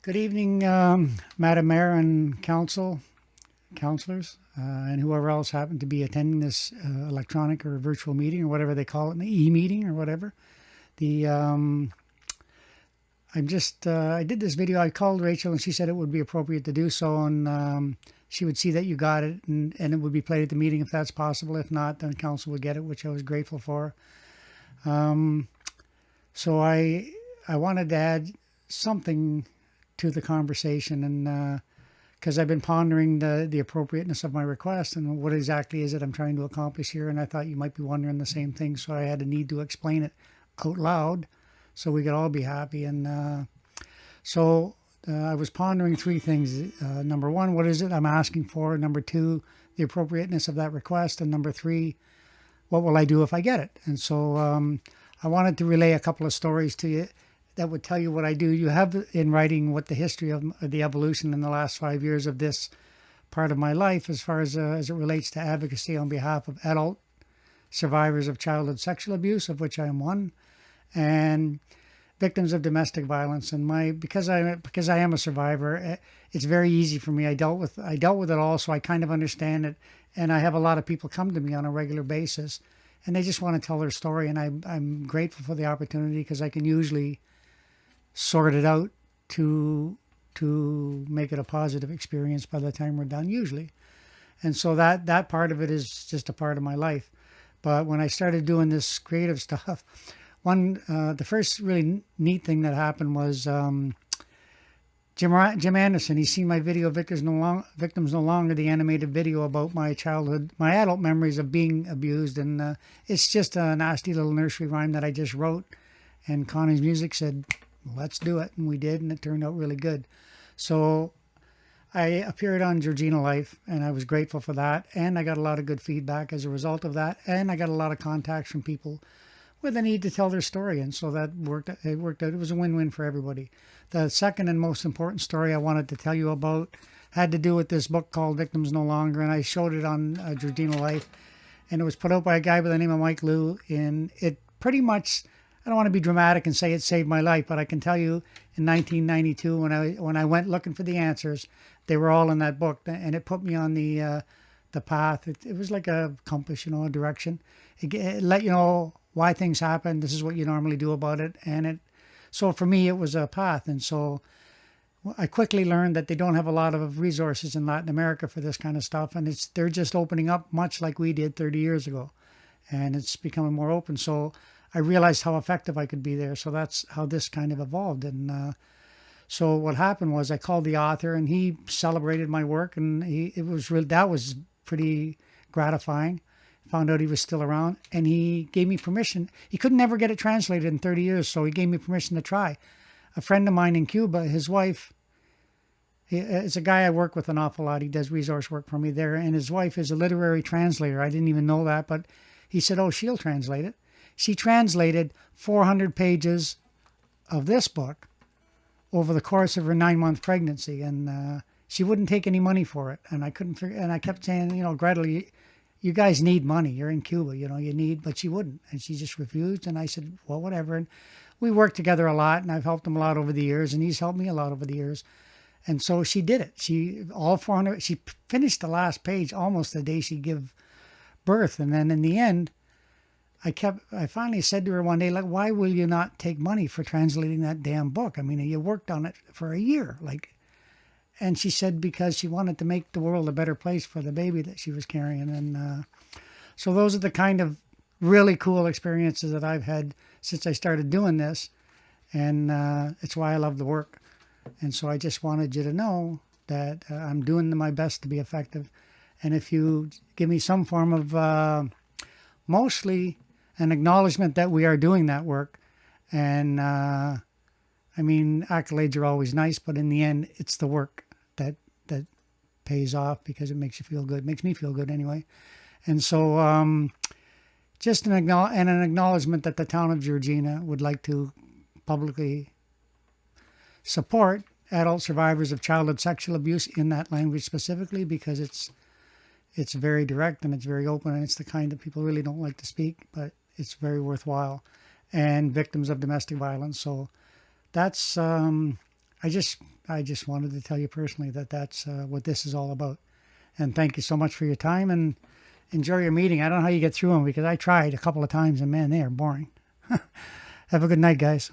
Good evening, Madam Mayor and councilors, and whoever else happened to be attending this electronic or virtual meeting or whatever they call it, an e-meeting or whatever. The I did this video. I called Rachel and she said it would be appropriate to do so, and she would see that you got it, and it would be played at the meeting if that's possible. If not, then council would get it, which I was grateful for. So I wanted to add something to the conversation, and because I've been pondering the appropriateness of my request and what exactly is it I'm trying to accomplish here, and I thought you might be wondering the same thing, so I had a need to explain it out loud so we could all be happy. And so I was pondering three things. Number one, what is it I'm asking for? Number two, the appropriateness of that request, and number three, what will I do if I get it? And so I wanted to relay a couple of stories to you that would tell you what I do. You have in writing what the history of the evolution in the last 5 years of this part of my life, as far as it relates to advocacy on behalf of adult survivors of childhood sexual abuse, of which I am one, and victims of domestic violence. And because I am a survivor, it's very easy for me. I dealt with it all, so I kind of understand it. And I have a lot of people come to me on a regular basis, and they just want to tell their story. And I'm grateful for the opportunity, because I can usually sort it out to make it a positive experience by the time we're done, usually. And so that part of it is just a part of my life. But when I started doing this creative stuff, the first really neat thing that happened was Jim Anderson. He's seen my video, Victims No Longer, the animated video about my childhood, my adult memories of being abused. And it's just a nasty little nursery rhyme that I just wrote. And Connie's Music said, let's do it. And we did, and it turned out really good. So I appeared on Georgina Life, and I was grateful for that. And I got a lot of good feedback as a result of that. And I got a lot of contacts from people with a need to tell their story. And so that worked. It worked out. It was a win-win for everybody. The second and most important story I wanted to tell you about had to do with this book called Victims No Longer. And I showed it on Georgina Life. And it was put out by a guy by the name of Mike Liu. And it pretty much, I don't want to be dramatic and say it saved my life, but I can tell you in 1992, when I went looking for the answers, they were all in that book, and it put me on the path. It was like a compass, a direction. It let you know why things happen. This is what you normally do about it, so for me it was a path. And so I quickly learned that they don't have a lot of resources in Latin America for this kind of stuff, and they're just opening up much like we did 30 years ago, and it's becoming more open. So I realized how effective I could be there. So that's how this kind of evolved. And so what happened was I called the author, and he celebrated my work, and that was pretty gratifying. Found out he was still around, and he gave me permission. He could never get it translated in 30 years, so he gave me permission to try. A friend of mine in Cuba, his wife, it's a guy I work with an awful lot. He does resource work for me there, and his wife is a literary translator. I didn't even know that, but he said, oh, she'll translate it. She translated 400 pages of this book over the course of her 9-month pregnancy, and she wouldn't take any money for it. And I couldn't figure, and I kept saying, Gretel, you guys need money. You're in Cuba, you need, but she wouldn't. And she just refused. And I said, well, whatever. And we worked together a lot, and I've helped him a lot over the years, and he's helped me a lot over the years. And so she did it. She finished the last page almost the day she gave birth. And then in the end, I finally said to her one day, like, why will you not take money for translating that damn book? I mean, you worked on it for a year, and she said because she wanted to make the world a better place for the baby that she was carrying. And so those are the kind of really cool experiences that I've had since I started doing this. And it's why I love the work. And so I just wanted you to know that I'm doing my best to be effective. And if you give me some form of mostly an acknowledgement that we are doing that work, and accolades are always nice, but in the end, it's the work that pays off, because it makes you feel good. It makes me feel good anyway. And so just an acknowledgement that the town of Georgina would like to publicly support adult survivors of childhood sexual abuse in that language specifically, because it's very direct and it's very open, and it's the kind that people really don't like to speak, but it's very worthwhile. And victims of domestic violence. So that's I just wanted to tell you personally that that's what this is all about. And thank you so much for your time, and enjoy your meeting. I don't know how you get through them, because I tried a couple of times and man, they are boring. Have a good night, guys.